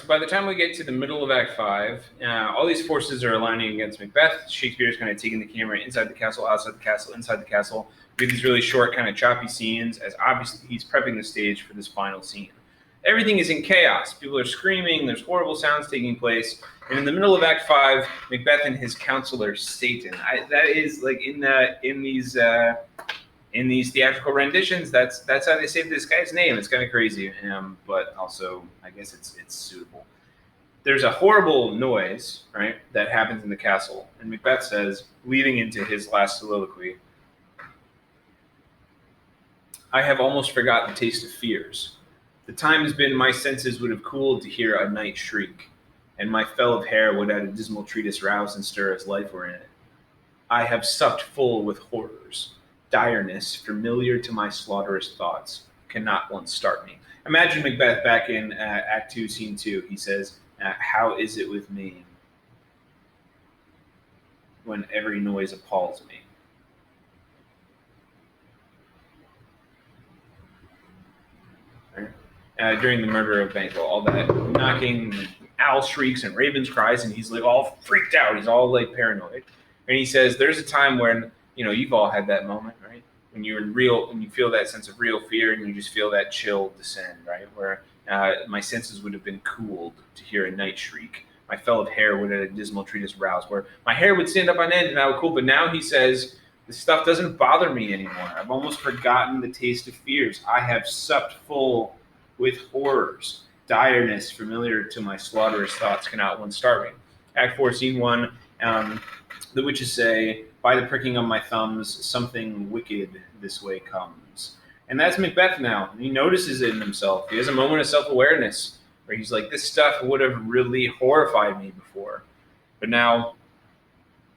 so by the time we get to the middle of Act 5, all these forces are aligning against Macbeth. Shakespeare's kind of taking the camera inside the castle, outside the castle, inside the castle. We have these really short, kind of choppy scenes, as obviously he's prepping the stage for this final scene. Everything is in chaos. People are screaming. There's horrible sounds taking place. And in the middle of Act 5, Macbeth and his counselor, Satan. That is like in these theatrical renditions, that's how they say this guy's name. It's kind of crazy, but also I guess it's suitable. There's a horrible noise, right, that happens in the castle, and Macbeth says, leading into his last soliloquy, "I have almost forgot the taste of fears. The time has been my senses would have cooled to hear a night shriek, and my fell of hair would at a dismal treatise rouse and stir as life were in it. I have supped full with horrors. Direness, familiar to my slaughterous thoughts, cannot once start me." Imagine Macbeth back in Act 2, Scene 2. He says, "How is it with me when every noise appalls me?" During the murder of Banquo, all that knocking, owl shrieks and ravens cries, and he's like all freaked out. He's all like paranoid, and he says, "There's a time when you've all had that moment, right? When you feel that sense of real fear, and you just feel that chill descend, right? Where my senses would have been cooled to hear a night shriek. My fell of hair would at a dismal treatise rouse, where my hair would stand up on end, and I would cool. But now," he says, "this stuff doesn't bother me anymore. I've almost forgotten the taste of fears. I have supped full with horrors. Direness, familiar to my slaughterous thoughts, cannot once start me." Act 4, Scene 1, the witches say, "By the pricking of my thumbs, something wicked this way comes." And that's Macbeth now. He notices it in himself. He has a moment of self-awareness where he's like, this stuff would have really horrified me before, but now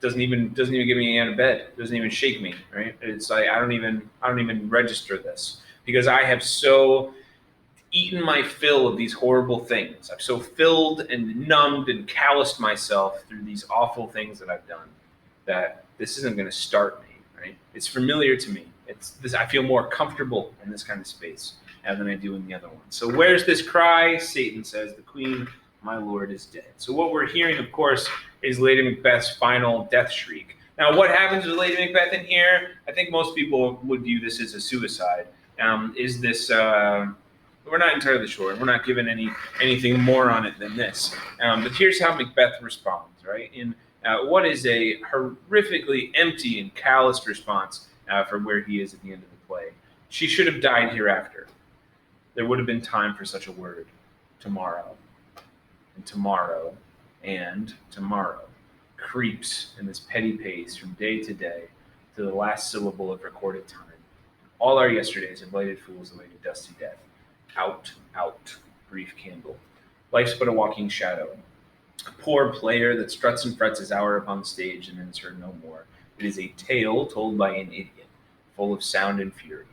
doesn't even get me out of bed. Doesn't even shake me, right? It's like I don't even register this because I have so eaten my fill of these horrible things. I've so filled and numbed and calloused myself through these awful things that I've done that this isn't going to start me, right? It's familiar to me. It's this. I feel more comfortable in this kind of space than I do in the other one. So where's this cry? Satan says, "The queen, my lord, is dead." So what we're hearing, of course, is Lady Macbeth's final death shriek. Now, what happens with Lady Macbeth in here? I think most people would view this as a suicide. Is this... We're not entirely sure. We're not given anything more on it than this. But here's how Macbeth responds, right? In what is a horrifically empty and calloused response for where he is at the end of the play. "She should have died hereafter. There would have been time for such a word. Tomorrow, and tomorrow, and tomorrow creeps in this petty pace from day to day to the last syllable of recorded time. All our yesterdays have lighted fools away to dusty death. Out, out, brief candle. Life's but a walking shadow. A poor player that struts and frets his hour upon the stage and then is heard no more. It is a tale told by an idiot, full of sound and fury,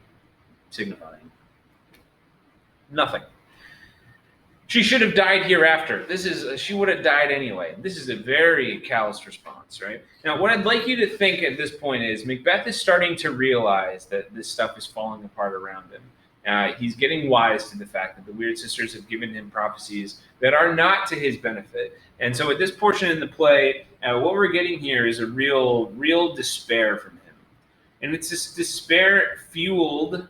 signifying nothing. She should have died hereafter. She would have died anyway. This is a very callous response, right? Now, what I'd like you to think at this point is Macbeth is starting to realize that this stuff is falling apart around him. He's getting wise to the fact that the Weird Sisters have given him prophecies that are not to his benefit. And so at this portion in the play, what we're getting here is a real despair from him. And it's this despair fueled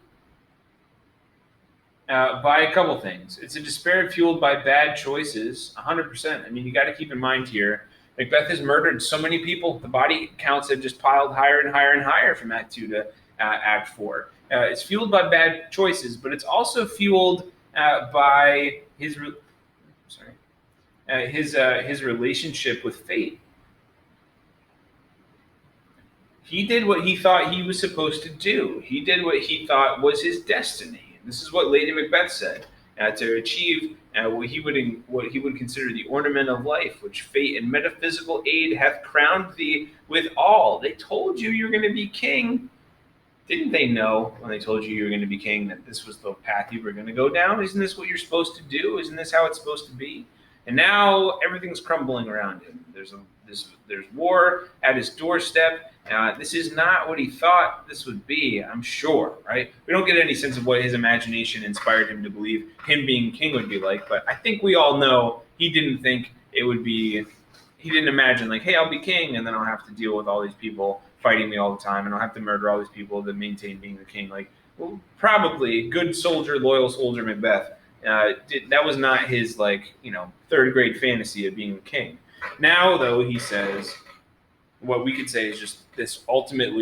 by a couple things. It's a despair fueled by bad choices, 100%. I mean, you got to keep in mind here, Macbeth has murdered so many people. The body counts have just piled higher and higher and higher from Act 2 to Act 4. It's fueled by bad choices, but it's also fueled by his relationship with fate. He did what he thought he was supposed to do. He did what he thought was his destiny. This is what Lady Macbeth said: to achieve what he would consider the ornament of life, which fate and metaphysical aid hath crowned thee with all. They told you you're going to be king. Didn't they know when they told you were going to be king that this was the path you were going to go down? Isn't this what you're supposed to do? Isn't this how it's supposed to be? And now everything's crumbling around him. There's war at his doorstep. This is not what he thought this would be, I'm sure, right? We don't get any sense of what his imagination inspired him to believe him being king would be like, but I think we all know He didn't think it would be. He didn't imagine like, hey, I'll be king, and then I'll have to deal with all these people fighting me all the time, and I'll have to murder all these people to maintain being the king. Like, well, probably good soldier, loyal soldier Macbeth. That was not his third grade fantasy of being the king. Now, though, he says what we could say is just this ultimate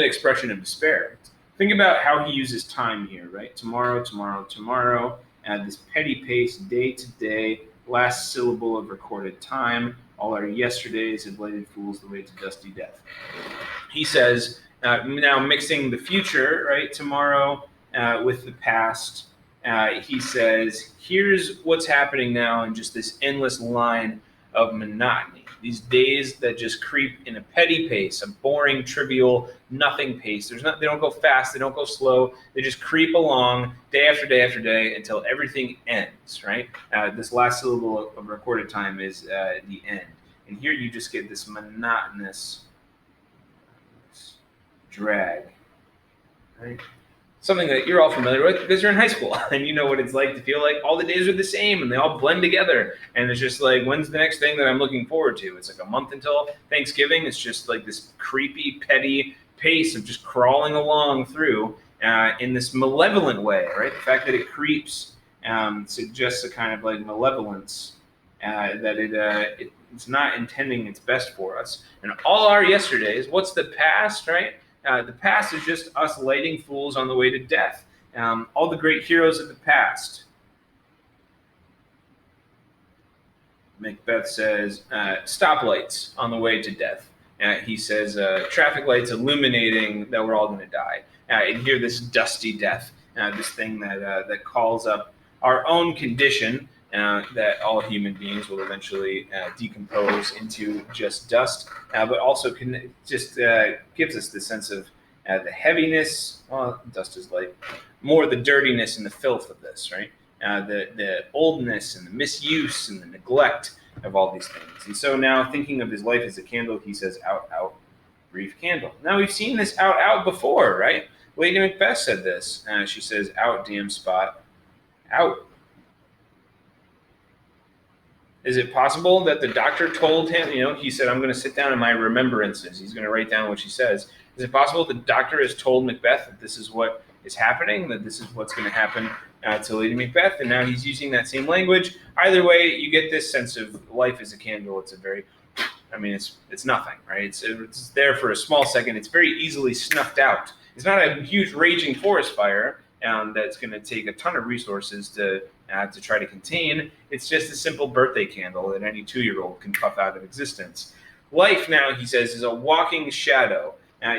expression of despair. Think about how he uses time here, right? Tomorrow, tomorrow, tomorrow. Add this petty pace, day to day. Last syllable of recorded time. All our yesterdays have lighted fools the way to dusty death. He says, now mixing the future, right, tomorrow, with the past. He says, here's what's happening now in just this endless line of monotony. These days that just creep in a petty pace, a boring, trivial, nothing pace. They don't go fast, they don't go slow. They just creep along day after day after day until everything ends, right? This last syllable of recorded time is the end. And here you just get this monotonous drag, right? Something that you're all familiar with because you're in high school and you know what it's like to feel like all the days are the same and they all blend together. And it's just like, when's the next thing that I'm looking forward to? It's like a month until Thanksgiving. It's just like this creepy, petty pace of just crawling along through in this malevolent way, right? The fact that it creeps suggests a kind of like malevolence that it's not intending its best for us. And all our yesterdays, what's the past, right? The past is just us lighting fools on the way to death. All the great heroes of the past. Macbeth says, stoplights on the way to death. He says, traffic lights illuminating that we're all going to die. And here, this dusty death, this thing that calls up our own condition, that all human beings will eventually decompose into just dust, but also gives us the sense of the heaviness. Well, dust is light. More the dirtiness and the filth of this, right? The oldness and the misuse and the neglect of all these things. And so now, thinking of his life as a candle, he says, out, out, brief candle. Now, we've seen this out, out before, right? Lady Macbeth said this. She says, out, damn spot, out. Is it possible that the doctor told him, he said, I'm going to sit down in my remembrances. He's going to write down what she says. Is it possible the doctor has told Macbeth that this is what is happening, that this is what's going to happen to Lady Macbeth, and now he's using that same language? Either way, you get this sense of life as a candle. It's it's nothing, right? It's there for a small second. It's very easily snuffed out. It's not a huge raging forest fire that's going to take a ton of resources to try to contain. It's just a simple birthday candle that any 2-year-old can puff out of existence. Life now, he says, is a walking shadow.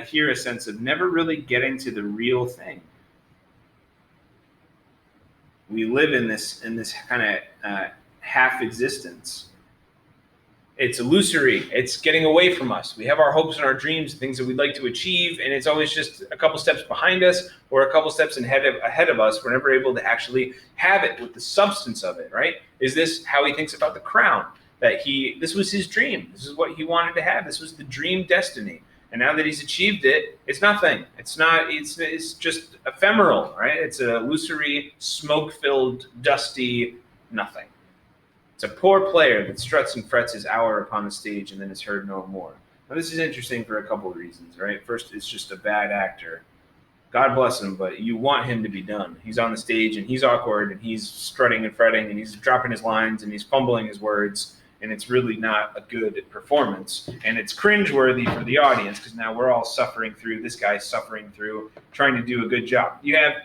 Here, a sense of never really getting to the real thing. We live in this kind of half existence. It's illusory. It's getting away from us. We have our hopes and our dreams, things that we'd like to achieve, and it's always just a couple steps behind us or a couple steps ahead of us. We're never able to actually have it with the substance of it, right? Is this how he thinks about the crown? This was his dream. This is what he wanted to have. This was the dream destiny. And now that he's achieved it, it's nothing. It's just ephemeral, right? It's a illusory, smoke-filled, dusty nothing. It's a poor player that struts and frets his hour upon the stage and then is heard no more. Now, this is interesting for a couple of reasons, right? First, it's just a bad actor. God bless him, but you want him to be done. He's on the stage and he's awkward and he's strutting and fretting and he's dropping his lines and he's fumbling his words, and it's really not a good performance. And it's cringeworthy for the audience because now we're all suffering through, this guy's suffering through, trying to do a good job. You have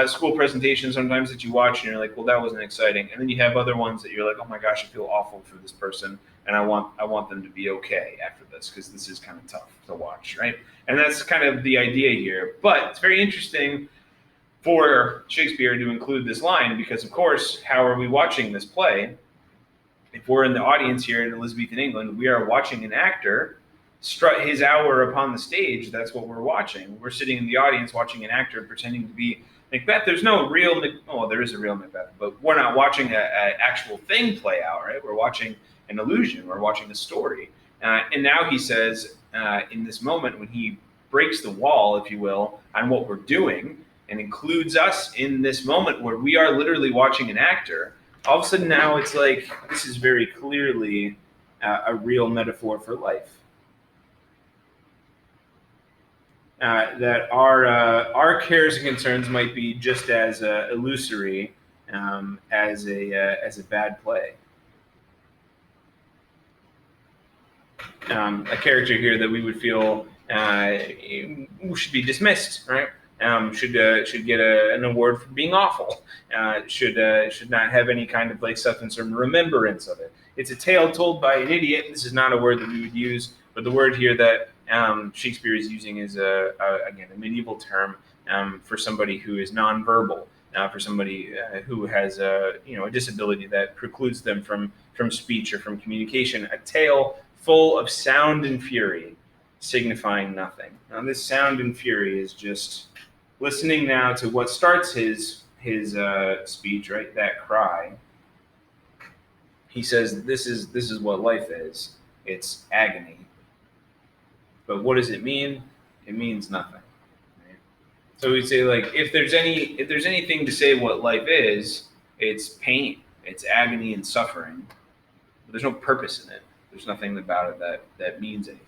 school presentations sometimes that you watch and you're like, well, that wasn't exciting. And then you have other ones that you're like, oh my gosh, I feel awful for this person, and I want them to be okay after this because this is kind of tough to watch, right? And that's kind of the idea here. But it's very interesting for Shakespeare to include this line because, of course, how are we watching this play? If we're in the audience here in Elizabethan England, we are watching an actor strut his hour upon the stage. That's what we're watching. We're sitting in the audience watching an actor pretending to be Macbeth. There's no real, there is a real Macbeth, but we're not watching an actual thing play out, right? We're watching an illusion. We're watching a story. And now he says, in this moment when he breaks the wall, if you will, on what we're doing and includes us in this moment where we are literally watching an actor, All of a sudden now it's like this is very clearly a real metaphor for life. That our cares and concerns might be just as illusory as a bad play. A character here that we would feel should be dismissed, right? Should get an award for being awful. Should not have any kind of like substance or remembrance of it. It's a tale told by an idiot. This is not a word that we would use, but the word here that Shakespeare is using is again a medieval term for somebody who is nonverbal, for somebody who has a disability that precludes them from speech or from communication. A tale full of sound and fury, signifying nothing. Now, this sound and fury is just listening now to what starts his speech, right? That cry. He says, "This is what life is. It's agony." But what does it mean? It means nothing. Right? So we'd say, like, if there's anything to say what life is, it's pain, it's agony and suffering. But there's no purpose in it. There's nothing about it that means anything.